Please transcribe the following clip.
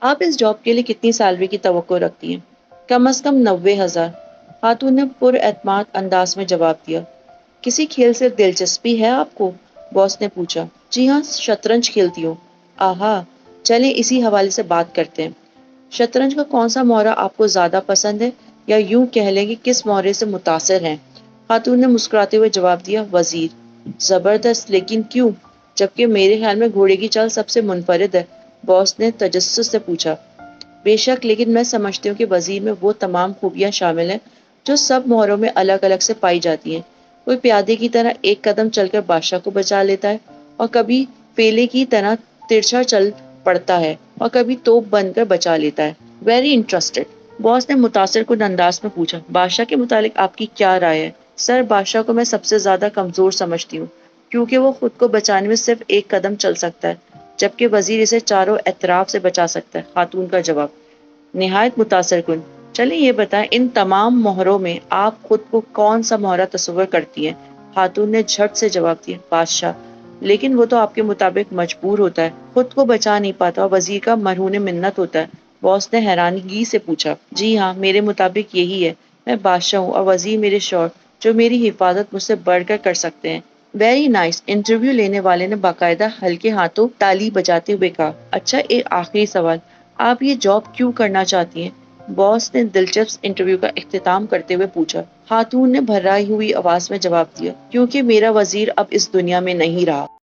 آپ اس جاب کے لیے کتنی سیلری کی توقع رکھتی ہیں؟ کم از کم 90,000، خاتون نے پر اعتماد انداز میں جواب دیا۔ کسی کھیل سے دلچسپی ہے آپ کو؟ باس نے پوچھا۔ جی ہاں، شطرنج کھیلتی ہوں۔ آہا، چلیں اسی حوالے سے بات کرتے ہیں۔ شطرنج کا کون سا مہرہ آپ کو زیادہ پسند ہے، یا یوں کہہ لیں کہ کس مہرے سے متاثر ہیں؟ خاتون نے مسکراتے ہوئے جواب دیا، وزیر۔ زبردست، لیکن کیوں؟ جبکہ میرے خیال میں گھوڑے کی چال سب سے منفرد ہے، باس نے تجسس سے پوچھا۔ بے شک، لیکن میں سمجھتی ہوں کہ وزیر میں وہ تمام خوبیاں شامل ہیں جو سب مہروں میں الگ الگ سے پائی جاتی ہیں۔ کوئی پیادے کی طرح ایک قدم چل کر بادشاہ کو بچا لیتا ہے، اور کبھی فیلے کی طرح ترچھا چل پڑتا ہے، اور کبھی توپ بن کر بچا لیتا ہے۔ ویری انٹرسٹڈ، باس نے متاثر کن انداز میں پوچھا۔ بادشاہ کے متعلق آپ کی کیا رائے ہے؟ سر، بادشاہ کو میں سب سے زیادہ کمزور سمجھتی ہوں، کیونکہ وہ خود کو بچانے میں صرف ایک قدم چل سکتا ہے، جبکہ وزیر اسے چاروں اطراف سے بچا سکتا ہے۔ خاتون کا جواب نہایت متاثر کن۔ چلیں یہ بتائیں، ان تمام مہروں میں آپ خود کو کون سا مہرہ تصور کرتی ہیں؟ خاتون نے جھٹ سے جواب دیا، بادشاہ۔ لیکن وہ تو آپ کے مطابق مجبور ہوتا ہے، خود کو بچا نہیں پاتا، اور وزیر کا مرہون منت ہوتا ہے۔ باس نے حیرانگی سے پوچھا۔ جی ہاں، میرے مطابق یہی ہے۔ میں بادشاہ ہوں اور وزیر میرے شوہر، جو میری حفاظت مجھ سے بڑھ کر کر سکتے ہیں۔ ویری نائس، انٹرویو لینے والے نے باقاعدہ ہلکے ہاتھوں تالی بجاتے ہوئے کہا۔ اچھا، ایک آخری سوال، آپ یہ جاب کیوں کرنا چاہتی ہیں؟ باس نے دلچسپ انٹرویو کا اختتام کرتے ہوئے پوچھا۔ خاتون نے بھرائی ہوئی آواز میں جواب دیا، کیونکہ میرا وزیر اب اس دنیا میں نہیں رہا۔